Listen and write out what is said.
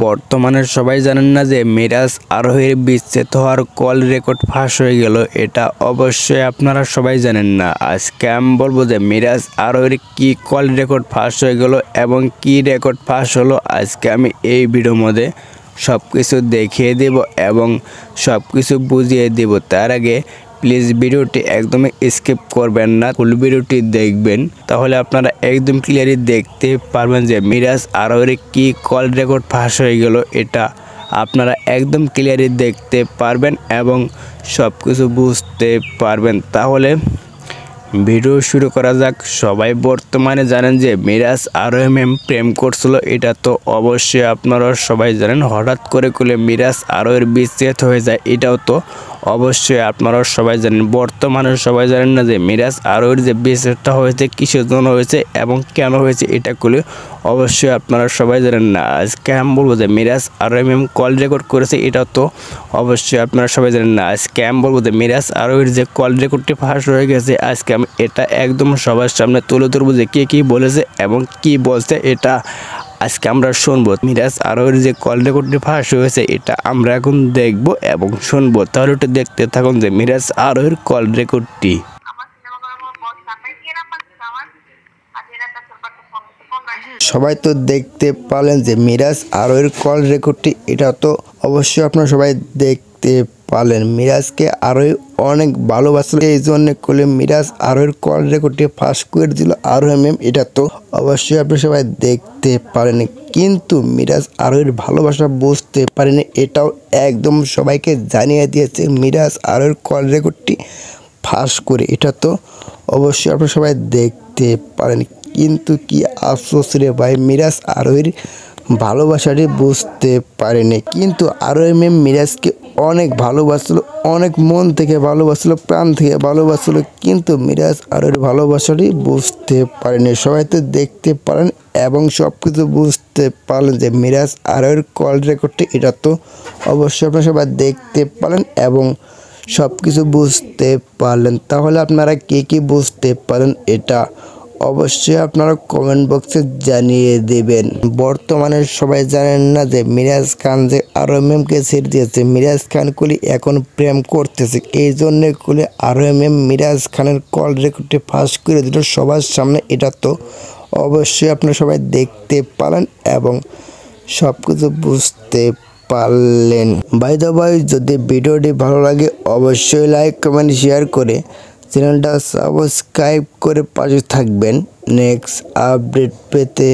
বর্তমানে সবাই জানেন না যে মিরাজ আরোহীর বিচ্ছেদ হওয়ার কল রেকর্ড ফাঁস হয়ে গেল। এটা অবশ্যই আপনারা সবাই জানেন না। আজকে আমি বলবো যে মিরাজ আরোহীর কি কল রেকর্ড ফাঁস হয়ে গেল এবং কি রেকর্ড ফাঁস হলো। আজকে আমি এই ভিডিওর মধ্যে সব কিছু দেখিয়ে দেব এবং সব কিছু বুঝিয়ে দেব। তার আগে প্লিজ ভিডিওটি একদমই স্কিপ করবেন না, ফুল ভিডিওটি দেখবেন, তাহলে আপনারা একদম ক্লিয়ারলি দেখতে পারবেন যে মিরাজ আরোহীর কি কল রেকর্ড ফাঁস হয়ে গেল। এটা আপনারা একদম ক্লিয়ারলি দেখতে পারবেন এবং সব কিছু বুঝতে পারবেন। তাহলে ভিডিও শুরু করা যাক। সবাই বর্তমানে জানেন যে মিরাজ আরোহী ম্যাম প্রেম করছিল, এটা তো অবশ্যই আপনারা সবাই জানেন। হঠাৎ করে মিরাজ আরোহীর বিচ্ছেদ হয়ে যায়, এটাও তো অবশ্যই আপনারা সবাই জানেন। বর্তমানে সবাই জানেন না যে মিরাজ আরোহীর যে বিচ্ছেদটা হয়েছে কিসের জন্য হয়েছে এবং কেন হয়েছে, এটা অবশ্যই আপনারা সবাই জানেন না। আজকে আমি বলবো যে মিরাজ আরোহী ম্যাম কল রেকর্ড করেছে, এটা তো অবশ্যই আপনারা সবাই জানেন না। আজকে আমি বলবো যে মিরাজ আরোহীর যে কল রেকর্ডটি ফাঁস হয়ে গেছে, আজকে আমি এটা একদম সবার সামনে তুলে ধরবো যে কে কী বলেছে এবং কি বলছে। এটা আজকে আমরা শুনবো। মিরাজ আরোহীর যে কল রেকর্ডটি ফাঁস হয়েছে, এটা আমরা এখন দেখবো এবং শুনবো। তাহলে একটু দেখতে থাকুন যে মিরাজ আরোহীর কল রেকর্ডটি। সবাই তো দেখতে পারলেন যে মিরাজ আরোহীর কল রেকর্ডটি, এটা তো অবশ্যই আপনারা সবাই দেখতে পারলেন। মিরাজকে আরোহী অনেক ভালোবাসল, এই জন্য মিরাজ আরোহীর কল রেকর্ডটি ফাঁস করে দিল আরোহী ম্যাম, এটা তো অবশ্যই আপনারা সবাই দেখতে পারেন। কিন্তু মিরাজ আরোহীর ভালোবাসা বুঝতে পারেনি, এটাও একদম সবাইকে জানিয়ে দিয়েছে মিরাজ আরোহীর কল রেকর্ডটি ফাঁস করে। এটা তো অবশ্যই আপনারা সবাই দেখতে পারেন। কিন্তু কি আফসোস রে ভাই, মিরাজ আরোহীর ভালোবাসাটি বুঝতে পারেনি। কিন্তু আরোহী ম্যাম মিরাজকে অনেক ভালোবাসছিল, অনেক মন থেকে ভালোবাসছিল, প্রাণ থেকে ভালোবাসছিল, কিন্তু মিরাজ আরোহীর ভালোবাসাটি বুঝতে পারেনি। সবাই তো দেখতে পারেন এবং সব কিছু বুঝতে পারলেন যে মিরাজ আরোহীর কল রেকর্ডটি, এটা তো অবশ্যই আপনারা সবাই দেখতে পারেন এবং সব কিছু বুঝতে পারলেন। তাহলে আপনারা কে কী বুঝতে পারেন, এটা অবশ্যই আপনারা কমেন্ট বক্সে জানিয়ে দেবেন। বর্তমানে সবাই জানেন না যে মিরাজ খান যে আরোহী ম্যামকে ছেড়ে দিয়েছে, মিরাজ খান এখন প্রেম করতেছে, এই জন্যে আরোহী ম্যাম মিরাজ খানের কল রেকর্ডটি ফাঁস করে দিল সবার সামনে। এটা তো অবশ্যই আপনারা সবাই দেখতে পারেন এবং সব কিছু বুঝতে পারলেন। বাই দ্য ওয়ে, যদি ভিডিওটি ভালো লাগে অবশ্যই লাইক কমেন্ট শেয়ার করে চ্যানেলটা সাবস্ক্রাইব করে পাশে থাকবেন নেক্সট আপডেট পেতে।